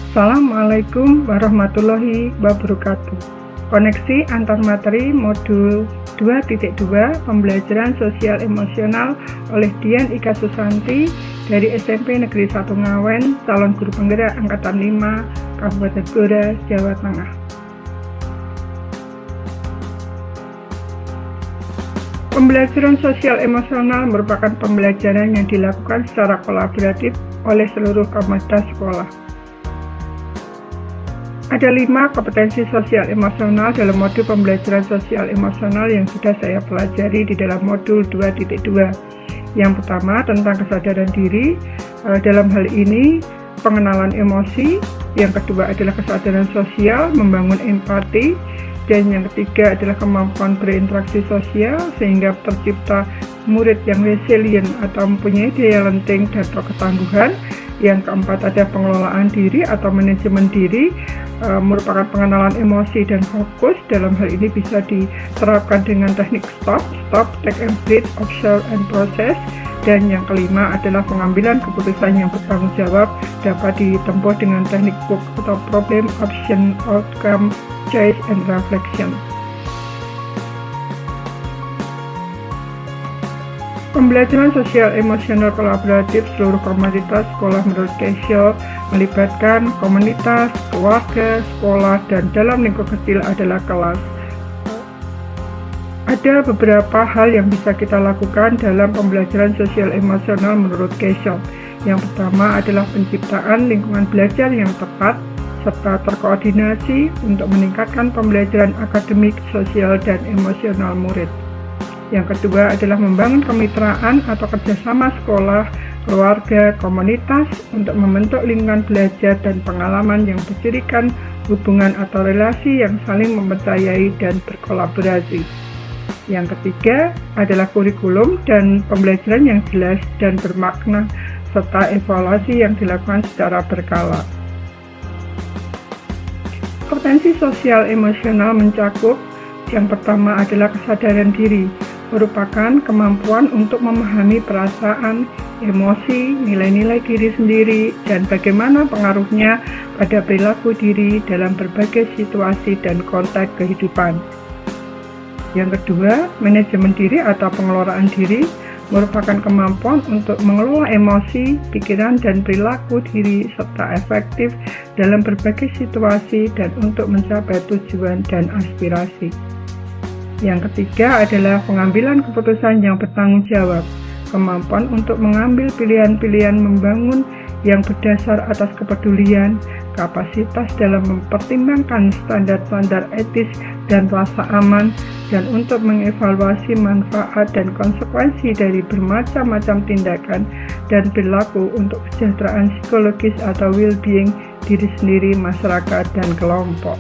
Assalamualaikum warahmatullahi wabarakatuh. Koneksi antar materi modul 2.2 pembelajaran sosial emosional oleh Dian Ika Susanti dari SMP Negeri 1 Ngawen, calon guru penggerak angkatan 5, Kabupaten Blora, Jawa Tengah. Pembelajaran sosial emosional merupakan pembelajaran yang dilakukan secara kolaboratif oleh seluruh komunitas sekolah. Ada 5 kompetensi sosial emosional dalam modul pembelajaran sosial emosional yang sudah saya pelajari di dalam modul 2.2. Yang pertama tentang kesadaran diri, dalam hal ini pengenalan emosi. Yang kedua adalah kesadaran sosial, membangun empati. Dan yang ketiga adalah kemampuan berinteraksi sosial sehingga tercipta murid yang resilient atau mempunyai daya lenting dan ketangguhan. Yang keempat ada pengelolaan diri atau manajemen diri, merupakan pengenalan emosi dan fokus. Dalam hal ini bisa diterapkan dengan teknik stop, take and breathe, observe and process. Dan yang kelima adalah pengambilan keputusan yang bertanggung jawab, dapat ditempuh dengan teknik POOC atau problem, option, outcome, choice and reflection. Pembelajaran sosial emosional kolaboratif seluruh komunitas sekolah menurut Kesho melibatkan komunitas, keluarga, sekolah, dan dalam lingkup kecil adalah kelas. Ada beberapa hal yang bisa kita lakukan dalam pembelajaran sosial emosional menurut Kesho. Yang pertama adalah penciptaan lingkungan belajar yang tepat serta terkoordinasi untuk meningkatkan pembelajaran akademik, sosial, dan emosional murid. Yang kedua adalah membangun kemitraan atau kerjasama sekolah, keluarga, komunitas untuk membentuk lingkungan belajar dan pengalaman yang bercirikan hubungan atau relasi yang saling mempercayai dan berkolaborasi. Yang ketiga adalah kurikulum dan pembelajaran yang jelas dan bermakna serta evaluasi yang dilakukan secara berkala. Kompetensi sosial emosional mencakup yang pertama adalah kesadaran diri, merupakan kemampuan untuk memahami perasaan, emosi, nilai-nilai diri sendiri, dan bagaimana pengaruhnya pada perilaku diri dalam berbagai situasi dan konteks kehidupan. Yang kedua, manajemen diri atau pengelolaan diri merupakan kemampuan untuk mengelola emosi, pikiran, dan perilaku diri serta efektif dalam berbagai situasi dan untuk mencapai tujuan dan aspirasi. Yang ketiga adalah pengambilan keputusan yang bertanggung jawab, kemampuan untuk mengambil pilihan-pilihan membangun yang berdasar atas kepedulian, kapasitas dalam mempertimbangkan standar-standar etis dan rasa aman, dan untuk mengevaluasi manfaat dan konsekuensi dari bermacam-macam tindakan dan perilaku untuk kesejahteraan psikologis atau well-being diri sendiri, masyarakat, dan kelompok.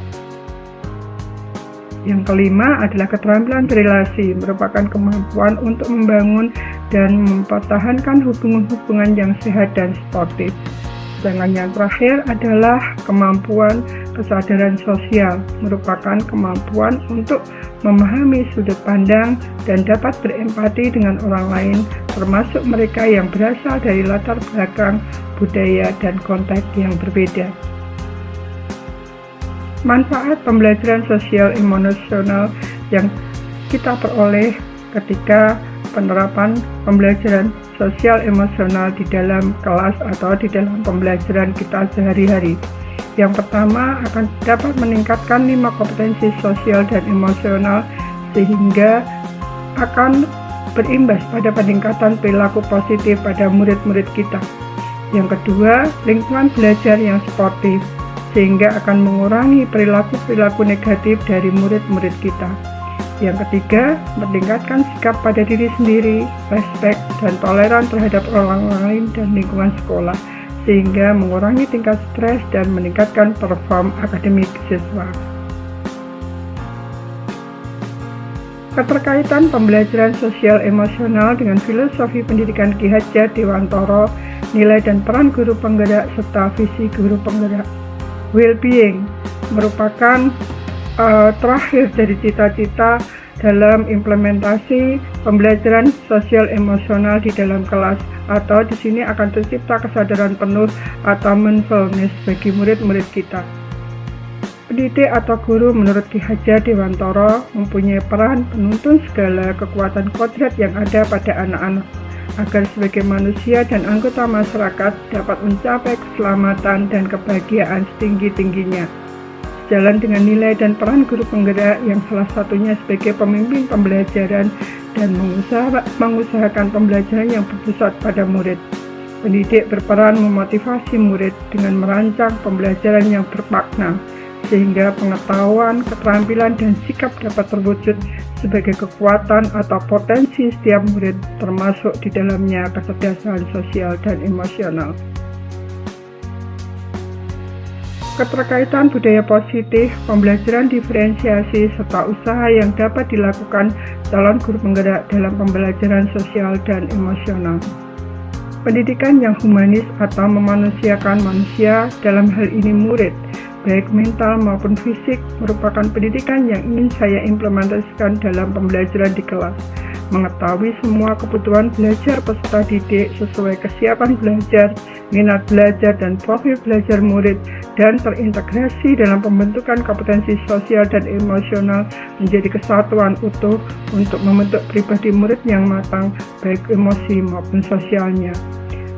Yang kelima adalah keterampilan berelasi, merupakan kemampuan untuk membangun dan mempertahankan hubungan-hubungan yang sehat dan sportif. Sedangkan yang terakhir adalah kemampuan kesadaran sosial, merupakan kemampuan untuk memahami sudut pandang dan dapat berempati dengan orang lain, termasuk mereka yang berasal dari latar belakang, budaya, dan konteks yang berbeda. Manfaat pembelajaran sosial emosional yang kita peroleh ketika penerapan pembelajaran sosial emosional di dalam kelas atau di dalam pembelajaran kita sehari-hari. Yang pertama akan dapat meningkatkan 5 kompetensi sosial dan emosional sehingga akan berimbas pada peningkatan perilaku positif pada murid-murid kita. Yang kedua, lingkungan belajar yang sportif sehingga akan mengurangi perilaku-perilaku negatif dari murid-murid kita. Yang ketiga, meningkatkan sikap pada diri sendiri, respek dan toleran terhadap orang lain dan lingkungan sekolah, sehingga mengurangi tingkat stres dan meningkatkan perform akademik siswa. Keterkaitan pembelajaran sosial emosional dengan filosofi pendidikan Ki Hajat Dewantoro, nilai dan peran guru penggerak serta visi guru penggerak. Well-being merupakan terakhir dari cita-cita dalam implementasi pembelajaran sosial emosional di dalam kelas, atau di sini akan tercipta kesadaran penuh atau mindfulness bagi murid-murid kita. Pendidik atau guru menurut Ki Hajar Dewantara mempunyai peran penuntun segala kekuatan kodrat yang ada pada anak-anak, agar sebagai manusia dan anggota masyarakat dapat mencapai keselamatan dan kebahagiaan setinggi-tingginya. Jalan dengan nilai dan peran guru penggerak yang salah satunya sebagai pemimpin pembelajaran dan mengusahakan pembelajaran yang berpusat pada murid. Pendidik berperan memotivasi murid dengan merancang pembelajaran yang bermakna, sehingga pengetahuan, keterampilan, dan sikap dapat terwujud sebagai kekuatan atau potensi setiap murid, termasuk di dalamnya kecerdasan sosial dan emosional. Keterkaitan budaya positif, pembelajaran diferensiasi, serta usaha yang dapat dilakukan calon guru penggerak dalam pembelajaran sosial dan emosional. Pendidikan yang humanis atau memanusiakan manusia, dalam hal ini murid, baik mental maupun fisik, merupakan pendidikan yang ingin saya implementasikan dalam pembelajaran di kelas. Mengetahui semua kebutuhan belajar peserta didik sesuai kesiapan belajar, minat belajar, dan profil belajar murid, dan terintegrasi dalam pembentukan kompetensi sosial dan emosional menjadi kesatuan utuh untuk membentuk pribadi murid yang matang, baik emosi maupun sosialnya.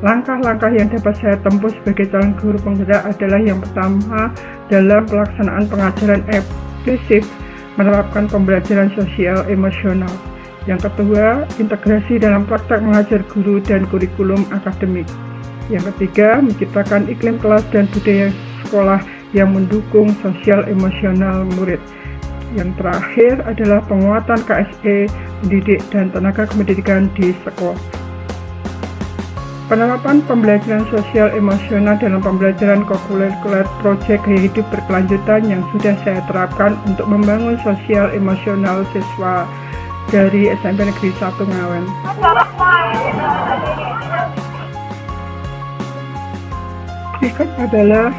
Langkah-langkah yang dapat saya tempuh sebagai calon guru penggerak adalah yang pertama, dalam pelaksanaan pengajaran inklusif, menerapkan pembelajaran sosial emosional. Yang kedua, integrasi dalam praktek mengajar guru dan kurikulum akademik. Yang ketiga, menciptakan iklim kelas dan budaya sekolah yang mendukung sosial emosional murid. Yang terakhir adalah penguatan KSE, pendidik, dan tenaga kependidikan di sekolah. Penerapan pembelajaran sosial emosional dalam pembelajaran kokurikuler proyek gaya hidup berkelanjutan yang sudah saya terapkan untuk membangun sosial emosional siswa dari SMP Negeri 1 Ngawen. Berikut adalah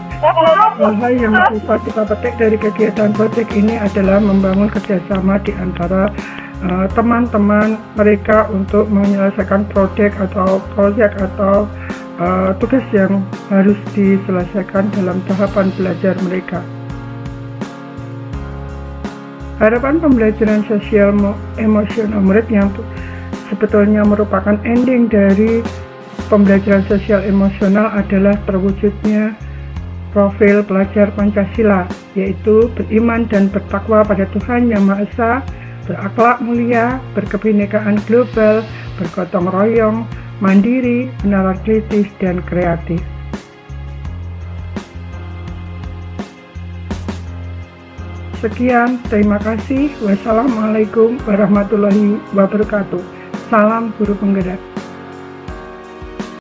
hal-hal yang bisa kita petik dari kegiatan proyek ini adalah membangun kerjasama di antara teman-teman mereka untuk menyelesaikan proyek atau tugas yang harus diselesaikan dalam tahapan belajar mereka. Harapan pembelajaran sosial emosional murid yang sebetulnya merupakan ending dari pembelajaran sosial emosional adalah terwujudnya profil pelajar Pancasila, yaitu beriman dan bertakwa pada Tuhan Yang Maha Esa, berakhlak mulia, berkebinekaan global, bergotong royong, mandiri, menalar kritis, dan kreatif. Sekian, terima kasih. Wassalamualaikum warahmatullahi wabarakatuh. Salam guru penggerak.